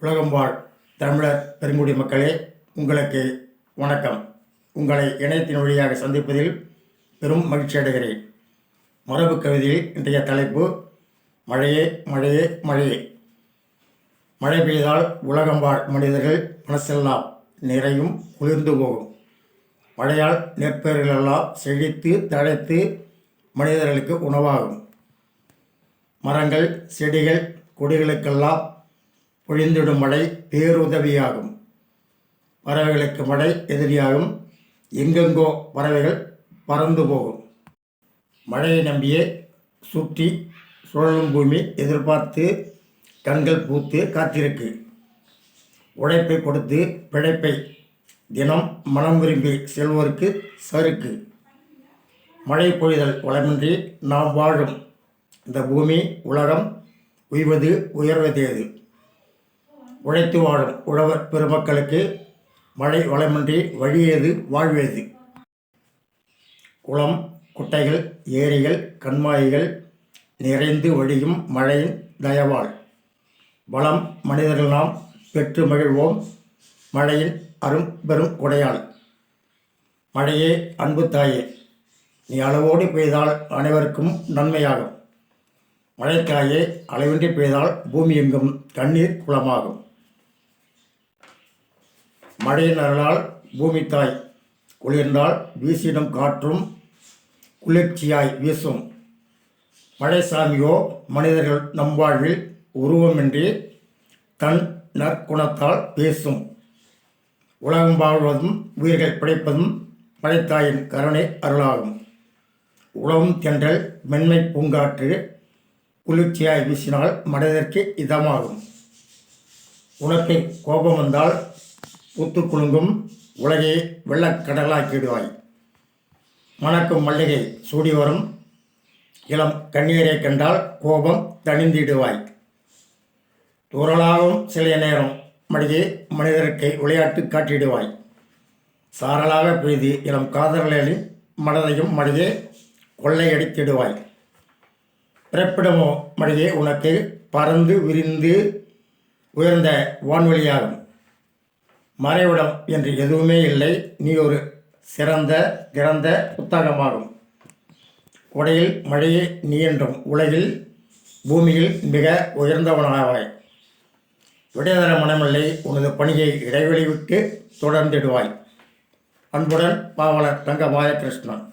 உலகம் வாழ் தமிழர் பெருங்குடி மக்களே, உங்களுக்கு வணக்கம். உங்களை இணையத்தின் வழியாக சந்திப்பதில் பெரும் மகிழ்ச்சி அடைகிறேன். மரபு கவிதையில் இன்றைய தலைப்பு மழையே மழையே மழையே. மழை பெய்தால் உலகம் வாழ் மனிதர்கள் மனசெல்லாம் நிறையும் குளிர்ந்து போகும். மழையால் நெற்பயிர்களெல்லாம் செழித்து தழைத்து மனிதர்களுக்கு உணவாகும். மரங்கள் செடிகள் கொடிகளுக்கெல்லாம் பொழிந்திடும் மழை பேருதவியாகும். பறவைகளுக்கு மழை எதிரியாகும். எங்கெங்கோ பறவைகள் பறந்து போகும். மழையை நம்பியே சுற்றி சுழலும் பூமி எதிர்பார்த்து கண்கள் பூத்து காத்திருக்கு. உழைப்பை கொடுத்து பிழைப்பை தினம் மனம் விரும்பி செல்வோருக்கு சறுக்கு. மழை பொழிதல் வளமின்றி நாம் வாழும் இந்த பூமி உலகம் உய்வது உயர்வதேது. உழைத்து வாழும் உழவர் பெருமக்களுக்கு மழை வளமின்றி வழியேது வாழ்வேது. குளம் குட்டைகள் ஏரிகள் கண்மாய்கள் நிறைந்து வழியும் மழையின் தயவால் வளம் மனிதர்கள் நாம் பெற்று மகிழ்வோம் மழையின் பெரும் கொடையால். மழையே அன்பு தாயே, நீ அளவோடு பெய்தால் அனைவருக்கும் நன்மையாகும். மழைக்காயே அளவின்றி பெய்தால் பூமி எங்கும் கண்ணீர் குளமாகும். மழையின் அருளால் பூமி தாய் குளிர்ந்தால் வீசிடும் காற்றும் குளிர்ச்சியாய் வீசும். மழை சாமியோ மனிதர்கள் நம் வாழ்வில் உருவமின்றி தன் நற்குணத்தால் பேசும். உலகம் வாழ்வதும் உயிர்கள் பிழைப்பதும் மழைத்தாயின் கருணை அருளாகும். உழவும் தென்றல் மென்மை பூங்காற்று குளிர்ச்சியாய் வீசினால் மனிதருக்கு இதமாகும். உனக்கு கோபம் வந்தால் பூத்து குலுங்கும் உலகை வெள்ளக்கடலாக்கிடுவாய். மணக்கும் மல்லிகை சூடி வரும் இளம் கண்ணீரை கண்டால் கோபம் தணிந்திடுவாய். துரலாகும் சில நேரம் மளிகை மனிதருக்கு விளையாட்டு காட்டிடுவாய். சாரலாக பெய்து இளம் காதலர்களின் மனதையும் மழையே கொள்ளையடித்திடுவாய். பிறப்பிடமோ மழையே உனக்கு பறந்து விரிந்து உயர்ந்த வான்வெளியாகும். மறைவிடம் என்று எதுவுமே இல்லை, நீ ஒரு திறந்த புத்தகமாகும். கொடையில் மழையே நீ என்றும் உலகில் பூமியில் மிக உயர்ந்தவனாவாய். விடைதர மனமில்லை உனது பணியை இடைவெளி விட்டு தொடர்ந்திடுவாய். அன்புடன் பாவலர் தங்கமாய கிருஷ்ணன்.